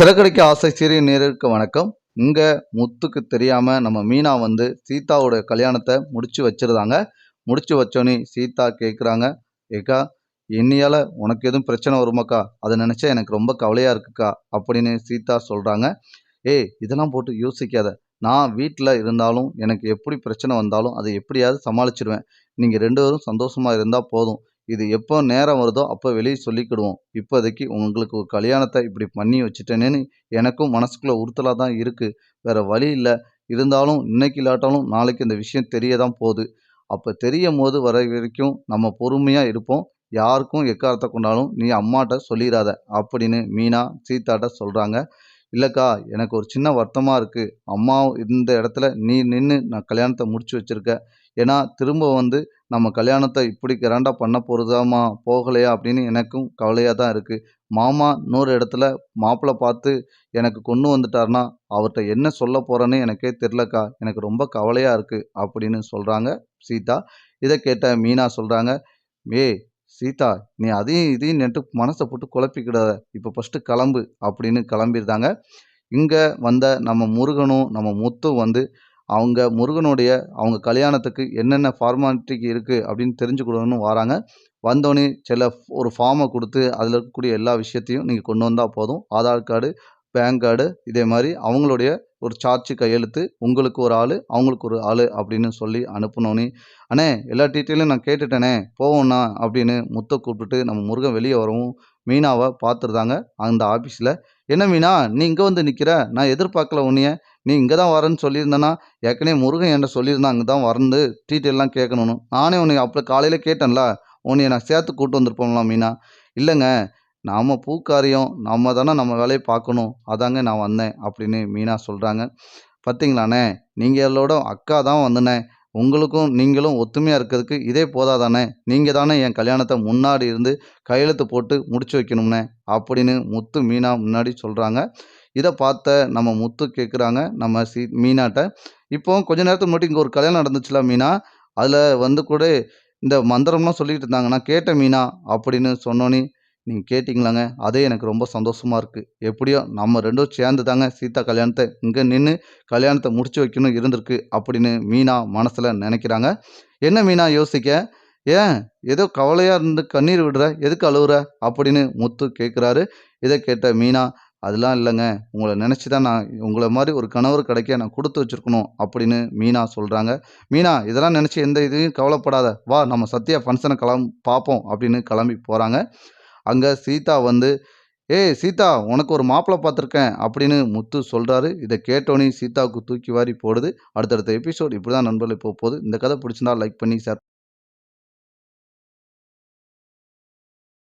சிறகடிக்க ஆசை சீரியல் நேயர்களுக்கு வணக்கம். இங்க முத்துக்கு தெரியாம நம்ம மீனா வந்து சீதாவோட கல்யாணத்தை முடிச்சு வச்சிருந்தாங்க. முடிச்சு வச்சோனே சீதா கேட்குறாங்க, "ஏக்கா என்னையால உனக்கு எதுவும் பிரச்சனை வருமாக்கா? அதை நினைச்சா எனக்கு ரொம்ப கவலையா இருக்குக்கா" அப்படின்னு சீதா சொல்றாங்க. "ஏய் இதெல்லாம் போட்டு யோசிக்காத. நான் வீட்டில் இருந்தாலும் எனக்கு எப்படி பிரச்சனை வந்தாலும் அதை எப்படியாவது சமாளிச்சிடுவேன். நீங்க 2 பேரும் சந்தோஷமா இருந்தா போதும். இது எப்போ நேரம் வருதோ அப்போ வெளியே சொல்லிக்கிடுவோம். இப்போதைக்கு உங்களுக்கு ஒரு கல்யாணத்தை இப்படி பண்ணி வச்சுட்டேனேன்னு எனக்கும் மனசுக்குள்ள உறுத்தலா தான் இருக்கு. வேற வழி இல்ல. இருந்தாலும் இன்னைக்கு இல்லாட்டாலும் நாளைக்கு இந்த விஷயம் தெரிய தான் போகுது. அப்போ தெரியும்போது வர வரைக்கும் நம்ம பொறுமையா இருப்போம். யாருக்கும் எக்காரத்த கொண்டாலும் நீ அம்மாட்ட சொல்லிடாத" அப்படின்னு மீனா சீதாட்ட சொல்றாங்க. "இல்லக்கா எனக்கு ஒரு சின்ன வருத்தமா இருக்கு. அம்மா இந்த இடத்துல நீ நின்னு நான் கல்யாணத்த முடிச்சு வச்சிருக்க. ஏன்னா திரும்ப வந்து நம்ம கல்யாணத்த இப்படி கிராண்டா பண்ண போறதாம்மா போகலையா அப்படின்னு எனக்கும் கவலையா தான் இருக்கு. மாமா இன்னொரு இடத்துல மாப்பிள பார்த்து எனக்கு கொண்டு வந்துட்டாருன்னா, அவர்ட்ட என்ன சொல்ல போறேன்னு எனக்கே தெரியலக்கா. எனக்கு ரொம்ப கவலையா இருக்கு" அப்படின்னு சொல்றாங்க சீதா. இத கேட்ட மீனா சொல்றாங்க, "ஏய் சீதா, நீ அதையும் இதையும் நினைட்டு மனச போட்டு குழப்பிக்கிடாத. இப்ப ஃபர்ஸ்ட்டு கிளம்பு" அப்படின்னு கிளம்பிருந்தாங்க. இங்க வந்த நம்ம முருகனும், நம்ம முத்தும் வந்து அவங்க முருகனுடைய அவங்க கல்யாணத்துக்கு என்னென்ன ஃபார்மாலிட்டிக்கு இருக்கு அப்படின்னு தெரிஞ்சுக்கணும்னு வராங்க. வந்தோனே ஒரு ஃபார்ம குடுத்து, அதில இருக்கக்கூடிய எல்லா விஷயத்தையும் நீங்க கொண்டு வந்தா போதும். ஆதார் கார்டு, பேன் கார்டு இதே மாரி அவங்களுடைய ஒரு சார்ஜ் கையெழுத்து, உங்களுக்கு ஒரு ஆளு, அவங்களுக்கு ஒரு ஆளு அப்படின்னு சொல்லி அனுப்புனோனே, "அண்ணே எல்லா டீட்டெயிலும் நான் கேட்டுட்டேனே, போவோண்ணா" அப்படின்னு முத்த கூப்பிட்டுட்டு நம்ம முருகன் வெளிய வரவும், மீனாவ பார்த்துருந்தாங்க அந்த ஆஃபீஸ்ல. "என்ன மீனா, நீ இங்க வந்து நிக்கிற? நான் எதிர்பார்க்கல உன்னைய. நீ இங்க தான் வரேன்னு சொல்லியிருந்தேன்னா, ஏற்கனவே முருகன் என்ட்ட சொல்லியிருந்தான் அங்க தான் வந்து டீட்டெயில்லாம் கேட்கணும்னு. நானே உன்னைய அப்ப காலையில கேட்டேன்ல, உன்னைய நான் சேர்த்து கூட்டு வந்திருப்பேன்ல மீனா." "இல்லங்க, நாம பூக்காரியம். நம்ம தானே நம்ம வேலைய பார்க்கணும். அதாங்க நான் வந்தேன்" அப்படின்னு மீனா சொல்றாங்க. "பாத்தீங்களாண்ணே, நீங்களோட அக்கா தான் வந்துண்ணே. உங்களுக்கும் நீங்களும் ஒத்துமையா இருக்கிறதுக்கு இதே போதாதாண்ணே. நீங்க தானே என் கல்யாணத்த முன்னாடி இருந்து கையெழுத்து போட்டு முடிச்சு வைக்கணும்ண்ணே" அப்படின்னு முத்து மீனா முன்னாடி சொல்றாங்க. இத பார்த்த நம்ம முத்து கேட்குறாங்க நம்ம மீனாட்ட, "இப்போ கொஞ்ச நேரத்துக்கு முன்னாடி இங்க ஒரு கல்யாணம் நடந்துச்சுல்ல மீனா, அதுல வந்து கூட இந்த மந்திரம்லாம் சொல்லிட்டு இருந்தாங்க. நான் கேட்டேன் மீனா" அப்படின்னு சொன்னோனே, "நீங்க கேட்டீங்களாங்க? அதே எனக்கு ரொம்ப சந்தோஷமா இருக்கு. எப்படியோ நம்ம 2ம் சேர்ந்து தாங்க சீதா கல்யாணத்த இங்க நின்னு கல்யாணத்த முடிச்சு வைக்கணும் இருந்திருக்கு" அப்படின்னு மீனா மனசுல நெனைக்கிறாங்க. "என்ன மீனா யோசிக்க? ஏன் ஏதோ கவலையா இருந்து கண்ணீர் விடுற? எதுக்கு அழுவுற?" அப்படின்னு முத்து கேட்குறாரு. இத கேட்ட மீனா, "அதெல்லாம் இல்லங்க. உங்கள நெனச்சு தான் நான் உங்கள மாரி ஒரு கணவர் கிடைக்க நான் குடுத்து வச்சிருக்கணும்" அப்படின்னு மீனா சொல்றாங்க. "மீனா இதெல்லாம் நெனச்சு எந்த இதையும் கவலைப்படாத. வா நம்ம சத்யா ஃபங்ஷன பார்ப்போம்" அப்படின்னு கிளம்பி போறாங்க. அங்க சீதா வந்து, "ஏய் சீதா, உனக்கு ஒரு மாப்பிள பார்த்துருக்கேன்" அப்படின்னு முத்து சொல்றாரு. இத கேட்டோனே சீதாவுக்கு தூக்கி வாரி போடுது. அடுத்தடுத்த எபிசோட் இப்படிதான் நண்பர்களே போப்போது. இந்த கதை பிடிச்சிருந்தா லைக் பண்ணி ஷேர்